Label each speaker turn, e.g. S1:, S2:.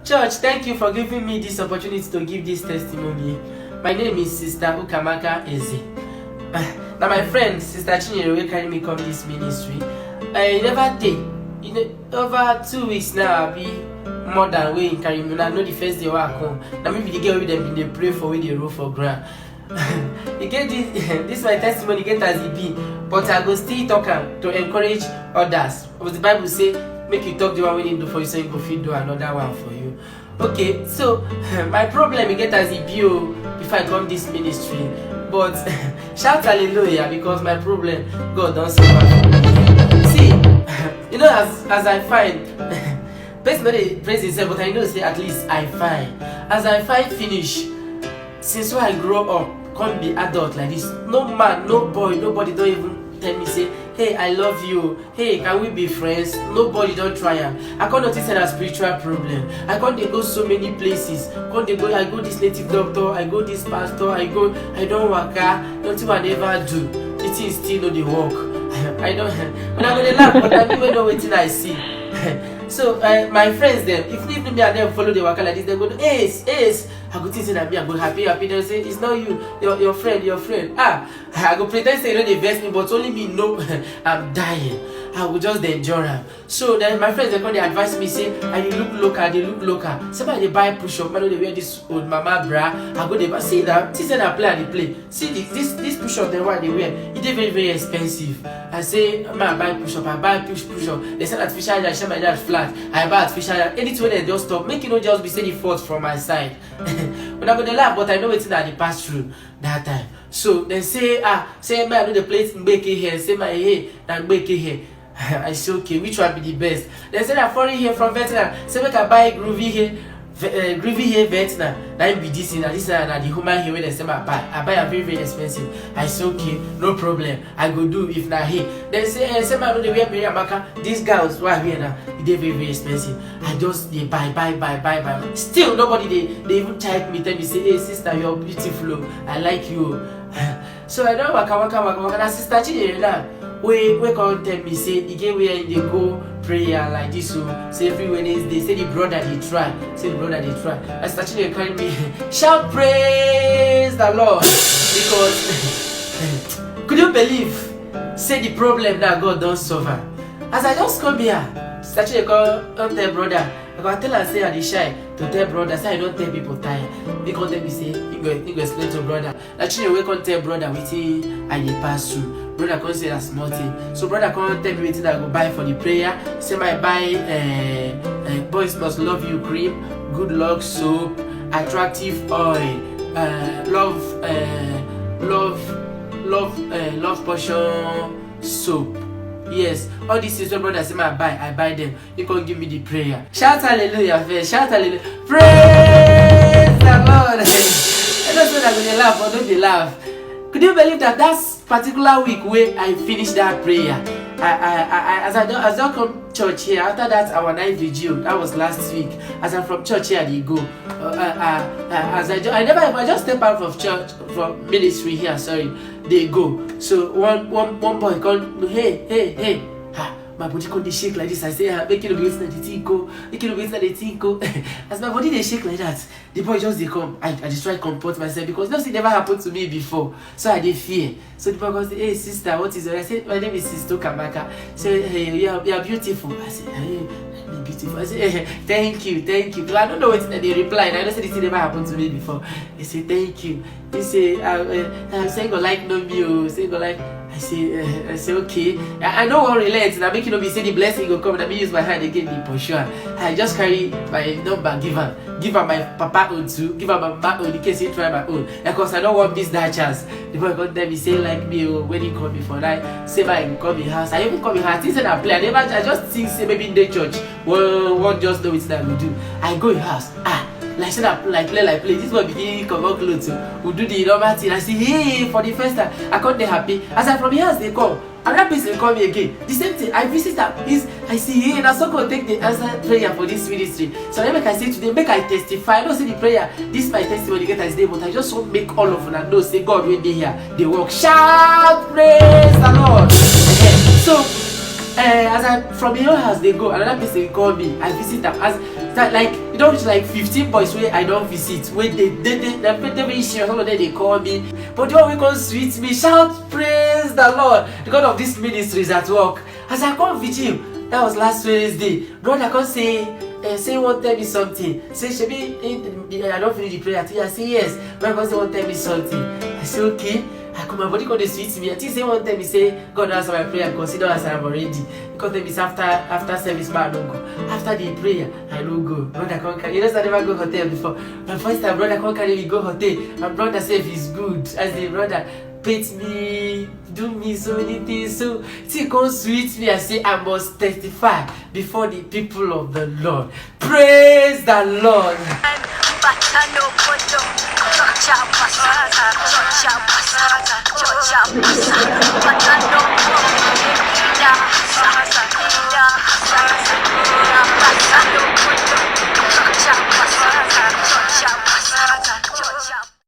S1: Church, thank you for giving me this opportunity to give this testimony. My name is Sister Ukamaka Eze. Now my friend, Sister Chinyere, will carry me come this ministry. I never take. Over 2 weeks now, I'll be more than way in carry me. I know the first day I come. Now maybe the girl with them they pray for with the roll for ground. You get this my testimony get as it be, but I go still talk to encourage others. Because the Bible say, make you talk the one we need to do for you, so you go feed do another one for you. Okay, so my problem you get as it be if I come this ministry, but shout hallelujah because my problem God don't solve it. See, as I find, person no dey praise himself, but I know say at least I find. As I find finish, since when I grow up, can't be adult like this. No man, no boy, nobody don't even tell me say, hey, I love you. Hey, can we be friends? Nobody don't try am. I can't notice a spiritual problem. I can't they go so many places. I go this native doctor, I go this pastor, I don't work nothing I never do. The thing still no the work. I don't when I'm gonna laugh, but I don't even know what I see. So my friends them, if me and them follow the waka like this, they go, Ace. I go think that me, I go happy. They say it's not you, your friend. I go pretend say they vex me, but only me know I'm dying. I will just enjoy them. So then my friends they come, they advise me say, they look local. Somebody they buy push-up, man, they wear this old mama bra. I go they see that, see that I play. See this push-up, the one they wear, it is very very expensive. I say, man, I buy push-up, I buy push-up. They say artificial that, my dad flat. I buy artificial that. Anything they just stop, make you not just be saying the fault from my side. When I'm gonna laugh, but I know it's that they pass through that time. So they say, man, I know the place in Beke here, say my hair and Beke here. I say okay, which one be the best? They say that foreign here from Vietnam. Say make I buy groovy here Vietnam. That be this and this and the human here when they say I buy a very very expensive. I say okay, no problem. I go do if not here. They say man no they wear Mary Amaka. These girls who are here now, they very very expensive. I just they buy. Still nobody they even type me tell me say hey sister you're beautiful. I like you. So I don't waka. And sister Chinyere now. We can't tell me say again where they go prayer like this so say every Wednesday say the brother they try I started to call me shout praise the Lord because could you believe say the problem that God don't solve as I just come here started to call tell brother I go tell her say I dey shy to tell brother say I don't tell people time because tell me say you go explain to brother actually we can't tell brother wetin I dey pass through. Brother can't say that small thing. So brother can't tell me what I go buy for the prayer. Say my buy Boys Must Love You cream, Good Luck soap, attractive oil, love potion soap. Yes, all these things when brother say I buy them. You can't give me the prayer. Shout hallelujah first. Shout hallelujah. Praise the Lord. I don't say that when they laugh, but don't they laugh. Could you believe that that's particular week where I finished that prayer? As I come church here after that our night vigil that was last week. As I'm from church here, they go. I just step out of church from ministry here. Sorry, they go. So one boy called, hey. My body can't shake like this. I say, make it wait the thing go. As my body they shake like that, the boy just they come. I just try to comport myself because nothing never happened to me before. So I did fear. So the boy goes, hey sister, what is it? I said, my name is Sister Kamaka. So hey, you are beautiful. I said, hey, I'm beautiful. I said, hey, thank you. But I don't know what they replied. I don't say this thing never happened to me before. They say thank you. They say, I'm saying go like no me, saying go like. I say okay. I don't want to relent. Now make you be say the blessing will come. Let me use my hand again. For sure. I just carry my number. Give her my papa own too. Give her my mama own in case he try my own. Because I don't want miss that chance. The boy got them. He say like me when he call me for that. Say I can come in house. I even come in house. Things that I play. I just think say maybe in the church. One just know it's that we do. I go in house. Like say that like play. This boy begin come out close to. We do the normal thing. I say hey for the first time. I can't be happy. As I from here they come. Another person call me again. The same thing. I visit that place. I see hey now so go take the answer prayer for this ministry. So then make I say today make I testify. I don't say the prayer. This my testimony get as day, but I just want make all of them know say God when they here they work. Shout praise the Lord. So As I from your house they go, another person call me, I visit them. As that like you know it's like 15 boys where I don't visit, where they very serious, some of them they call me. But the one we come sweet me, shout praise the Lord. The God of this ministry is at work. As I come vigil, that was last Wednesday. Brother come say one tell me something. Say Shebi I don't finish the prayer. I say yes. Brother come say one tell me something. I say okay. I come my body come dey sweet me. I think say one time he say God answer my prayer, consider as I'm already. Because tell me say after service man I don't go. After the prayer I don't go. Brother come carry. You know I never go hotel before. My first time brother come carry me go hotel. My brother say is good. As the brother paint me, do me so many things. So he come sweet me and say I must testify before the people of the Lord. Praise the Lord.